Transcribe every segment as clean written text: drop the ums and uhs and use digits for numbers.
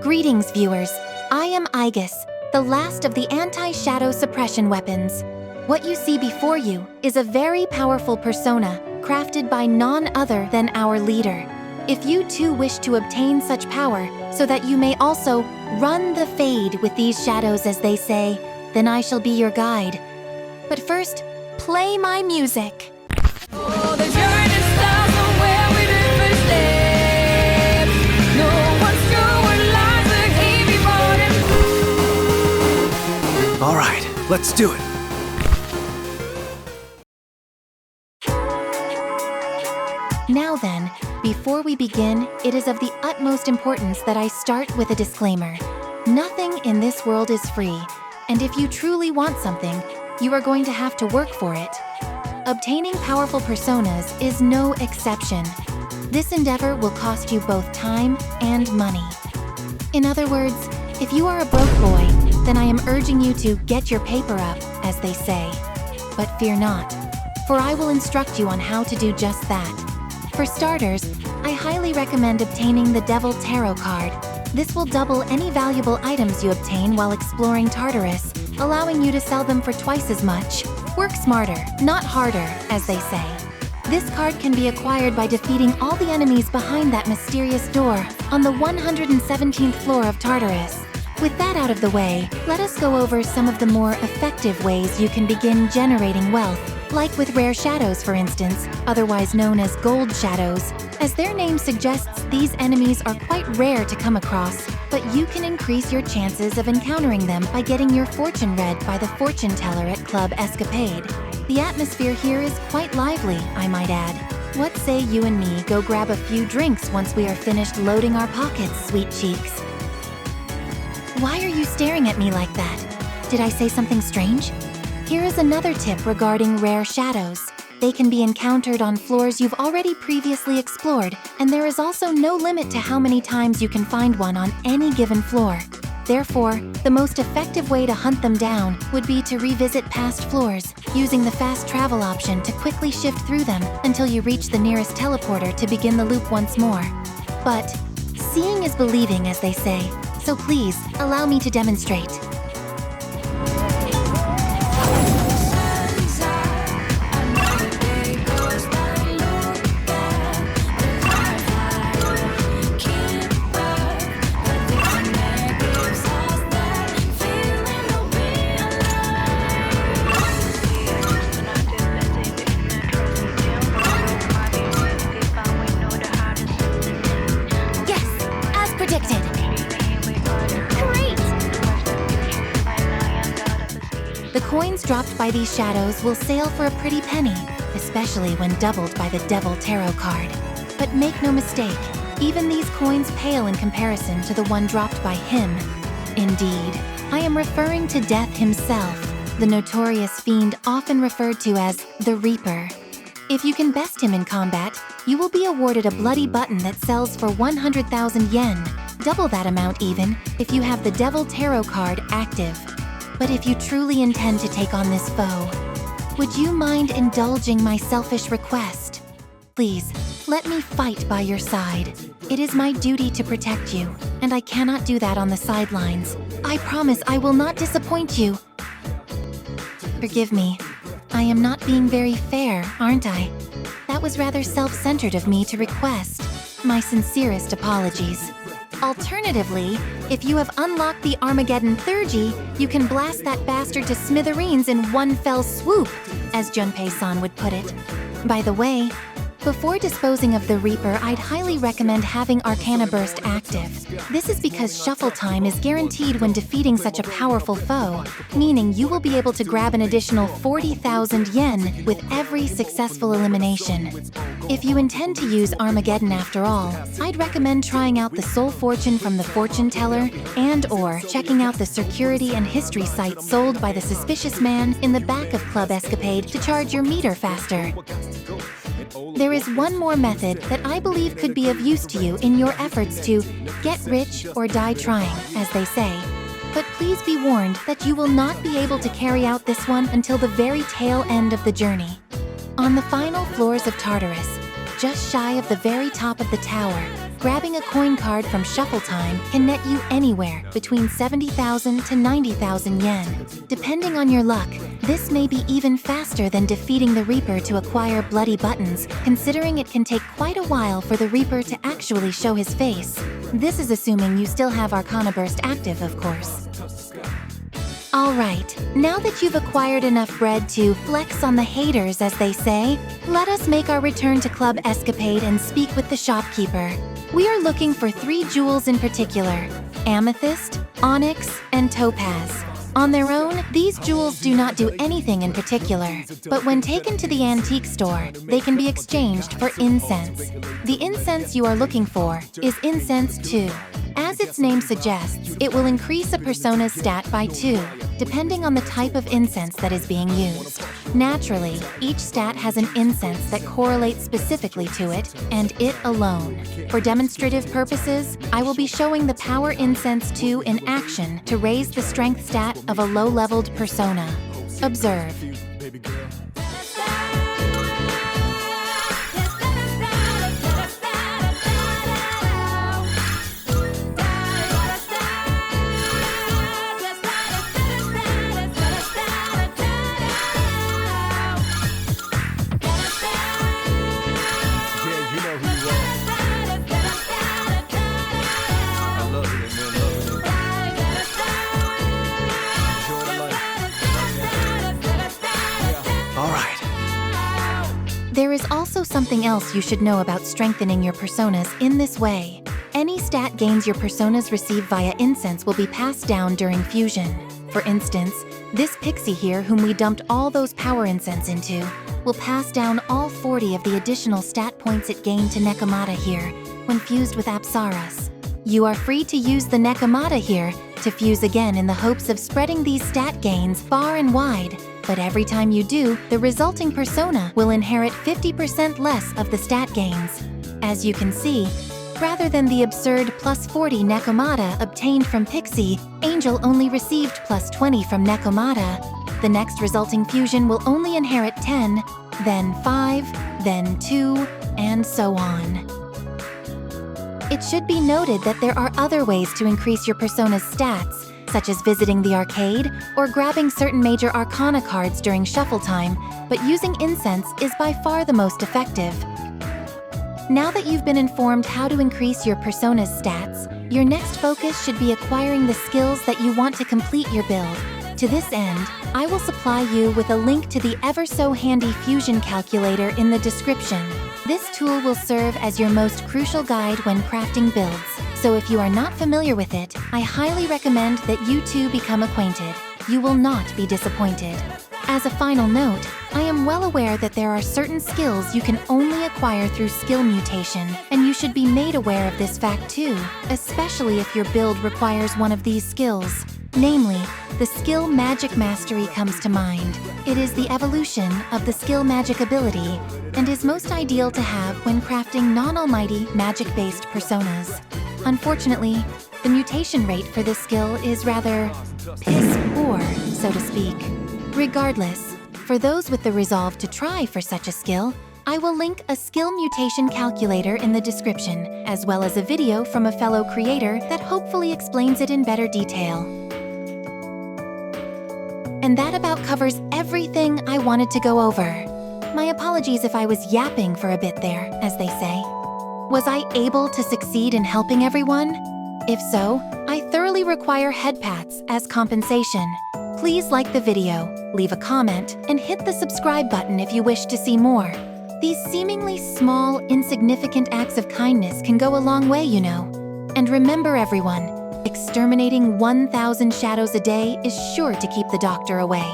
Greetings, viewers. I am Aigis, the last of the anti-shadow suppression weapons. What you see before you is a very powerful persona crafted by none other than our leader. If you too wish to obtain such power so that you may also run the fade with these shadows, as they say, then I shall be your guide. But first, play my music. Oh, the journey starts from where we different steps. No one's sure what lies ahead before them. All right, let's do it. Now then, before we begin, it is of the utmost importance that I start with a disclaimer. Nothing in this world is free, and if you truly want something, you are going to have to work for it. Obtaining powerful personas is no exception. This endeavor will cost you both time and money. In other words, if you are a broke boy, then I am urging you to get your paper up, as they say. But fear not, for I will instruct you on how to do just that. For starters, I highly recommend obtaining the Devil Tarot card. This will double any valuable items you obtain while exploring Tartarus, allowing you to sell them for twice as much. Work smarter, not harder, as they say. This card can be acquired by defeating all the enemies behind that mysterious door on the 117th floor of Tartarus. With that out of the way, let us go over some of the more effective ways you can begin generating wealth, like with rare shadows, for instance, otherwise known as gold shadows. As their name suggests, these enemies are quite rare to come across, but you can increase your chances of encountering them by getting your fortune read by the fortune teller at Club Escapade. The atmosphere here is quite lively, I might add. What say you and me go grab a few drinks once we are finished loading our pockets, sweet cheeks? Why are you staring at me like that? Did I say something strange? Here is another tip regarding rare shadows. They can be encountered on floors you've already previously explored, and there is also no limit to how many times you can find one on any given floor. Therefore, the most effective way to hunt them down would be to revisit past floors, using the fast travel option to quickly shift through them until you reach the nearest teleporter to begin the loop once more. But seeing is believing, as they say, so please, allow me to demonstrate. Coins dropped by these shadows will sail for a pretty penny, especially when doubled by the Devil Tarot card. But make no mistake, even these coins pale in comparison to the one dropped by him. Indeed, I am referring to Death himself, the notorious fiend often referred to as the Reaper. If you can best him in combat, you will be awarded a bloody button that sells for 100,000 yen, double that amount even, if you have the Devil Tarot card active. But if you truly intend to take on this foe, would you mind indulging my selfish request? Please, let me fight by your side. It is my duty to protect you, and I cannot do that on the sidelines. I promise I will not disappoint you. Forgive me. I am not being very fair, aren't I? That was rather self-centered of me to request. My sincerest apologies. Alternatively, if you have unlocked the Armageddon Thurgy, you can blast that bastard to smithereens in one fell swoop, as Junpei-san would put it. By the way, before disposing of the Reaper, I'd highly recommend having Arcana Burst active. This is because shuffle time is guaranteed when defeating such a powerful foe, meaning you will be able to grab an additional 40,000 yen with every successful elimination. If you intend to use Armageddon after all, I'd recommend trying out the Soul Fortune from the Fortune Teller and/or checking out the security and history site sold by the suspicious man in the back of Club Escapade to charge your meter faster. There is one more method that I believe could be of use to you in your efforts to get rich or die trying, as they say. But please be warned that you will not be able to carry out this one until the very tail end of the journey. On the final floors of Tartarus, just shy of the very top of the tower, grabbing a coin card from Shuffle Time can net you anywhere between 70,000 to 90,000 yen. Depending on your luck, this may be even faster than defeating the Reaper to acquire bloody buttons, considering it can take quite a while for the Reaper to actually show his face. This is assuming you still have Arcana Burst active, of course. Alright, now that you've acquired enough bread to flex on the haters, as they say, let us make our return to Club Escapade and speak with the shopkeeper. We are looking for 3 jewels in particular: amethyst, onyx, and topaz. On their own, these jewels do not do anything in particular, but when taken to the antique store, they can be exchanged for incense. The incense you are looking for is Incense 2. As its name suggests, it will increase a persona's stat by 2, depending on the type of incense that is being used. Naturally, each stat has an incense that correlates specifically to it, and it alone. For demonstrative purposes, I will be showing the Power Incense 2 in action to raise the strength stat of a low-leveled persona. Observe. There is also something else you should know about strengthening your personas in this way. Any stat gains your personas receive via incense will be passed down during fusion. For instance, this pixie here, whom we dumped all those power incense into, will pass down all 40 of the additional stat points it gained to Nekomata here when fused with Apsaras. You are free to use the Nekomata here to fuse again in the hopes of spreading these stat gains far and wide. But every time you do, the resulting persona will inherit 50% less of the stat gains. As you can see, rather than the absurd plus 40 Nekomata obtained from Pixie, Angel only received plus 20 from Nekomata. The next resulting fusion will only inherit 10, then 5, then 2, and so on. It should be noted that there are other ways to increase your persona's stats, such as visiting the arcade or grabbing certain major arcana cards during shuffle time, but using incense is by far the most effective. Now that you've been informed how to increase your persona's stats, your next focus should be acquiring the skills that you want to complete your build. To this end, I will supply you with a link to the ever-so-handy fusion calculator in the description. This tool will serve as your most crucial guide when crafting builds, so if you are not familiar with it, I highly recommend that you too become acquainted. You will not be disappointed. As a final note, I am well aware that there are certain skills you can only acquire through skill mutation, and you should be made aware of this fact too, especially if your build requires one of these skills. Namely, the skill Magic Mastery comes to mind. It is the evolution of the skill magic ability, and is most ideal to have when crafting non-almighty magic-based personas. Unfortunately, the mutation rate for this skill is rather piss poor, so to speak. Regardless, for those with the resolve to try for such a skill, I will link a skill mutation calculator in the description, as well as a video from a fellow creator that hopefully explains it in better detail. And that about covers everything I wanted to go over. My apologies if I was yapping for a bit there, as they say. Was I able to succeed in helping everyone? If so, I thoroughly require head pats as compensation. Please like the video, leave a comment, and hit the subscribe button if you wish to see more. These seemingly small, insignificant acts of kindness can go a long way, you know. And remember everyone, exterminating 1,000 shadows a day is sure to keep the doctor away.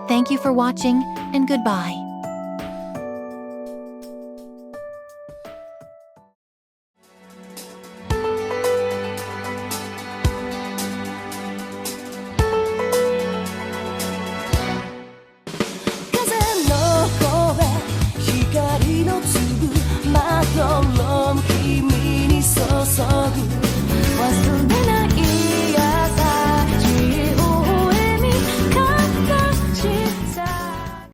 Thank you for watching, and goodbye.